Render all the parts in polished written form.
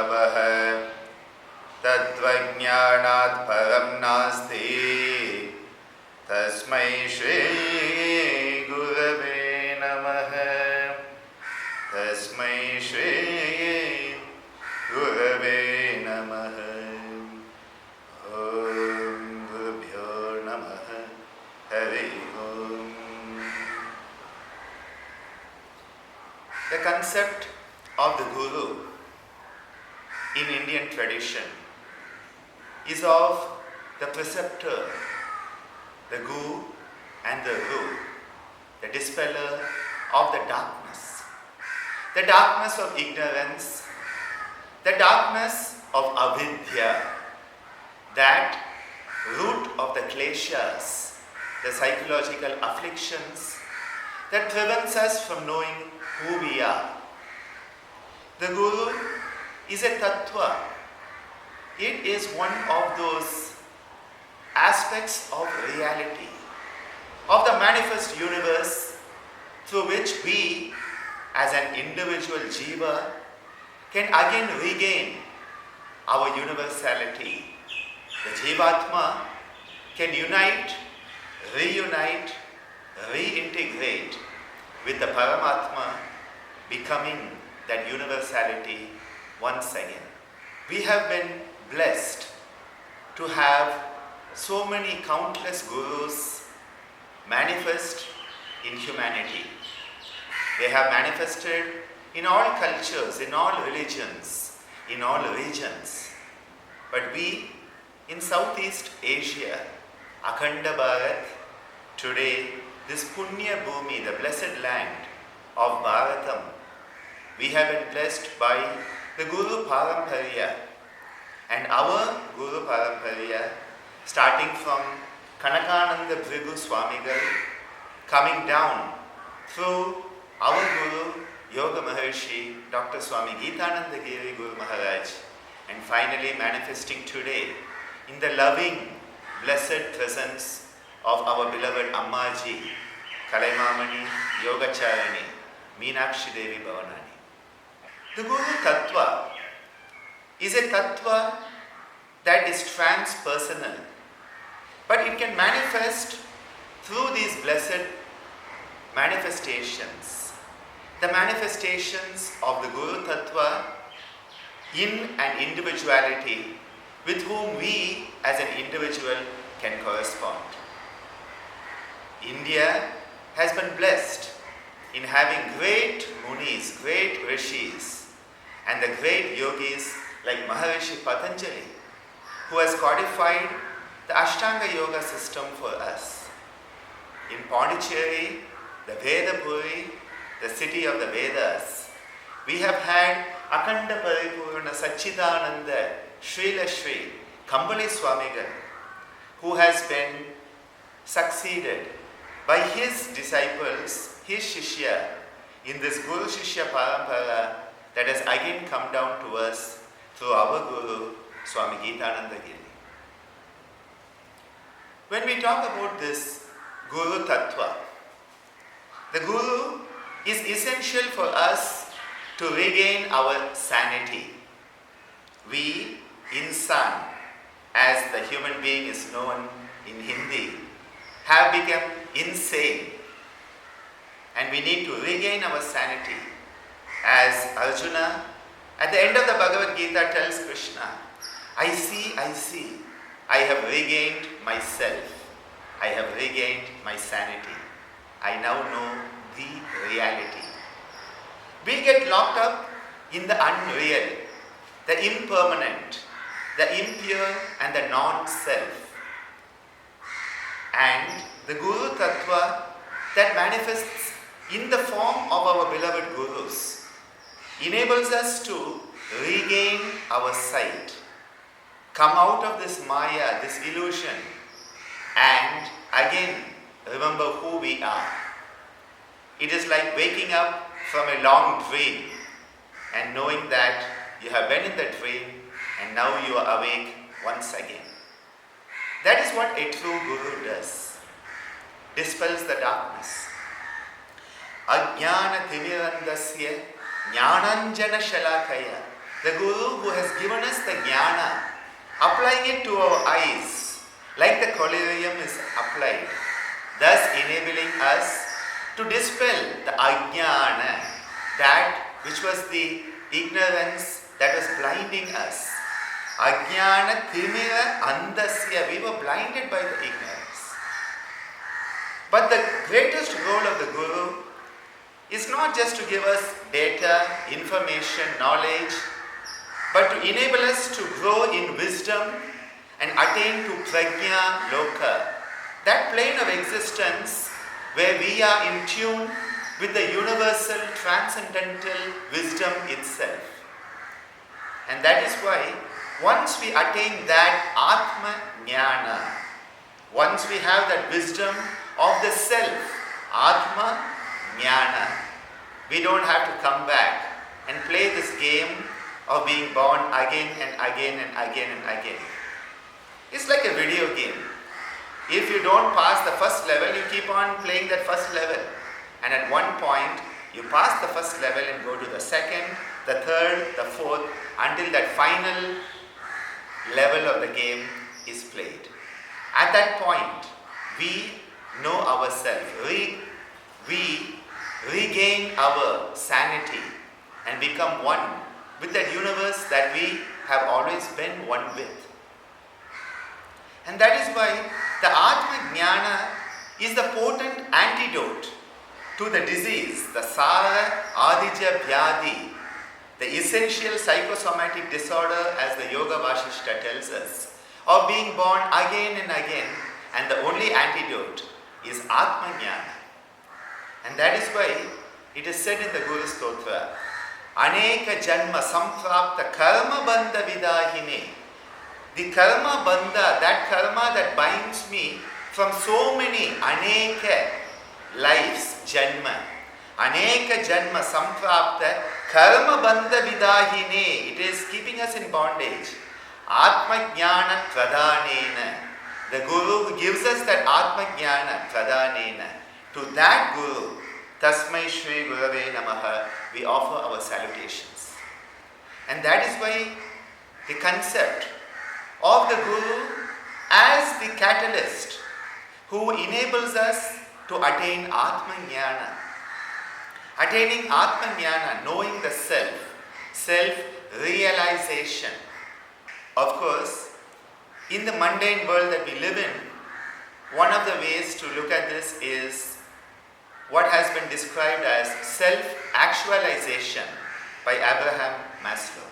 गुरवः तद्वज्ञानात् परं नास्ति तस्मै श्री गुरवे नमः तस्मै श्री गुरवे नमः ॐ गुरुभ्यो नमः हरि ओम. The concept of the Guru in Indian tradition is of the preceptor, the Gu and the Ru, the dispeller of the darkness of ignorance, the darkness of avidya, that root of the kleshas, the psychological afflictions that prevents us from knowing who we are. The Guru is a tattva. It is one of those aspects of reality, of the manifest universe through which we as an individual jiva can again regain our universality. The jivatma can unite, reunite, reintegrate with the Paramatma, becoming that universality once again. We have been blessed to have so many countless gurus manifest in humanity. They have manifested in all cultures, in all religions, in all regions. But we in Southeast Asia, Akhanda Bharat, today this Punya Bhumi, the blessed land of Bharatam, we have been blessed by the Guru Paramparya. And our Guru Paramparya, starting from Kanakananda Bhrigu Swamigal, coming down through our Guru Yoga Maharshi, Dr. Swami Geetananda Giri Guru Maharaj, and finally manifesting today in the loving, blessed presence of our beloved Ammaji, Kalaimamani, Yogacharani, Meenakshi Devi Bhavanani. The Guru Tattva is a Tattva that is transpersonal, but it can manifest through these blessed manifestations. The manifestations of the Guru Tattva in an individuality with whom we as an individual can correspond. India has been blessed in having great munis, great rishis, and the great yogis like Maharishi Patanjali, who has codified the Ashtanga Yoga system for us. In Pondicherry, the Vedapuri, the city of the Vedas, we have had Akhanda Paripurna Satchidananda Srila Sri Kambali Swamigal, who has been succeeded by his disciples, his Shishya, in this Guru Shishya Parampara that has again come down to us through our Guru, Swami Geetananda Giri. When we talk about this Guru Tattva, the Guru is essential for us to regain our sanity. We, insan, as the human being is known in Hindi, have become insane, and we need to regain our sanity. As Arjuna at the end of the Bhagavad Gita tells Krishna, I see, I have regained myself, I have regained my sanity, I now know the reality. We get locked up in the unreal, the impermanent, the impure and the non-self. And the Guru Tattva that manifests in the form of our beloved Gurus enables us to regain our sight, come out of this Maya, this illusion, and again remember who we are. It is like waking up from a long dream and knowing that you have been in the dream and now you are awake once again. That is what a true Guru does. Dispels the darkness. Ajnana timirandasya jnananjana shalakaya The Guru who has given us the jnana, applying it to our eyes, like the collyrium is applied, thus enabling us to dispel the ajnana, that which was the ignorance that was blinding us. Ajnana timira andasya, we were blinded by the ignorance. But the greatest role of the Guru is not just to give us data, information, knowledge, but to enable us to grow in wisdom and attain to prajna loka, that plane of existence where we are in tune with the universal transcendental wisdom itself. And that is why once we attain that Atma Jnana, once we have that wisdom of the self, Atma Jnana, we don't have to come back and play this game of being born again and again and again and again. It's like a video game. If you don't pass the first level, you keep on playing that first level. And at one point, you pass the first level and go to the second, the third, the fourth, until that final level of the game is played. At that point, we know ourselves. We regain our sanity and become one with that universe that we have always been one with. And that is why the Atma Jnana is the potent antidote to the disease, the Sara Adija Vyadhi, the essential psychosomatic disorder, as the Yoga Vashishta tells us, of being born again and again, and the only antidote is Atma Jnana. And that is why it is said in the Guru Stotra, Aneka Janma Samprapta Karma Bandha Vidahine. The karma bandha, that karma that binds me from so many aneka lives, janma. Aneka janma samprapta karma bandha vidahine. It is keeping us in bondage. Atma jnana pradhanena. The Guru who gives us that Atma jnana pradhanena. To that Guru, Tasmai Shri Gurave Namaha, we offer our salutations. And that is why the concept of the Guru as the catalyst who enables us to attain Atma Jnana. Attaining Atma Jnana, knowing the self, self-realization. Of course, in the mundane world that we live in, one of the ways to look at this is what has been described as self-actualization by Abraham Maslow,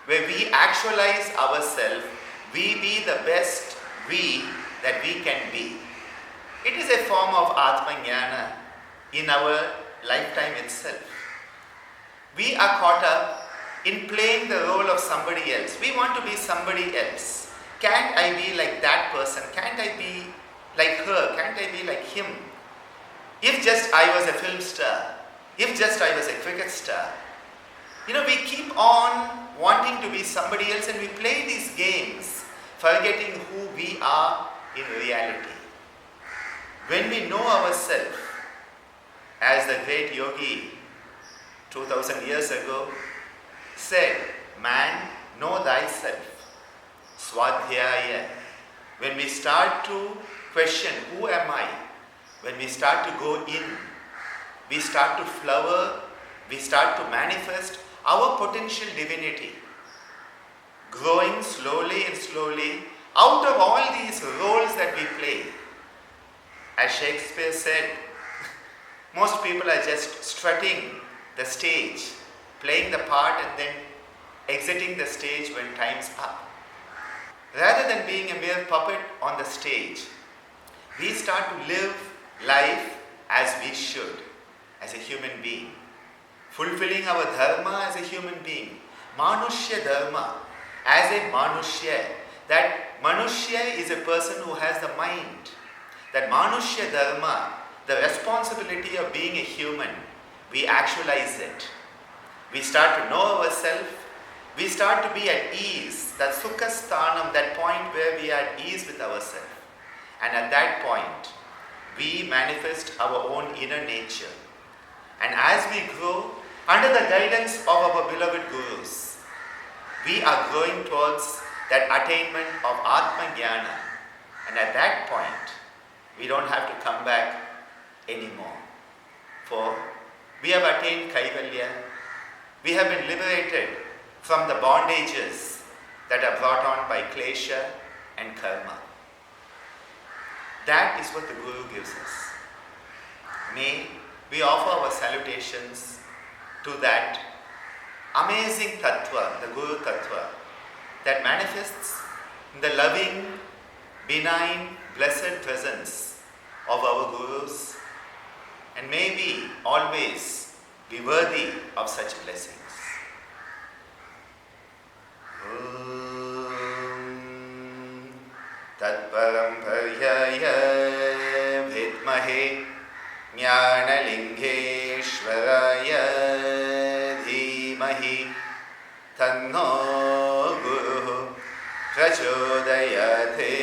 where we actualize ourselves, we be the best we that we can be. It is a form of Atma Jnana in our lifetime itself. We are caught up in playing the role of somebody else. We want to be somebody else. Can't I be like that person? Can't I be like her? Can't I be like him? If just I was a film star, if just I was a cricket star. We keep on wanting to be somebody else, and we play these games, forgetting who we are in reality. When we know ourselves, as the great yogi 2000 years ago said, man, know thyself. Swadhyaya. When we start to question, who am I? When we start to go in, we start to flower, we start to manifest our potential divinity, growing slowly and slowly out of all these roles that we play. As Shakespeare said, most people are just strutting the stage, playing the part and then exiting the stage when time's up. Rather than being a mere puppet on the stage, we start to live life as we should, as a human being. Fulfilling our dharma as a human being. Manushya dharma, as a manushya. That manushya is a person who has the mind. That manushya dharma, the responsibility of being a human, we actualize it. We start to know ourselves. We start to be at ease. That sukha sthanam, that point where we are at ease with ourselves. And at that point, we manifest our own inner nature. And as we grow, under the guidance of our beloved Gurus, we are growing towards that attainment of Atma Jnana. And at that point, we don't have to come back anymore. For we have attained Kaivalya. We have been liberated from the bondages that are brought on by klesha and karma. That is what the Guru gives us. May we offer our salutations to that amazing tattva, the Guru tattva, that manifests in the loving, benign, blessed presence of our Gurus, and may we always be worthy of such blessings. Tatparam Paryaya Vidmahe Jnanalingeshwaraya Dhimahi Tanno Guru Prachodayate.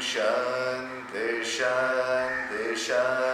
Shanti, Shanti, Shanti.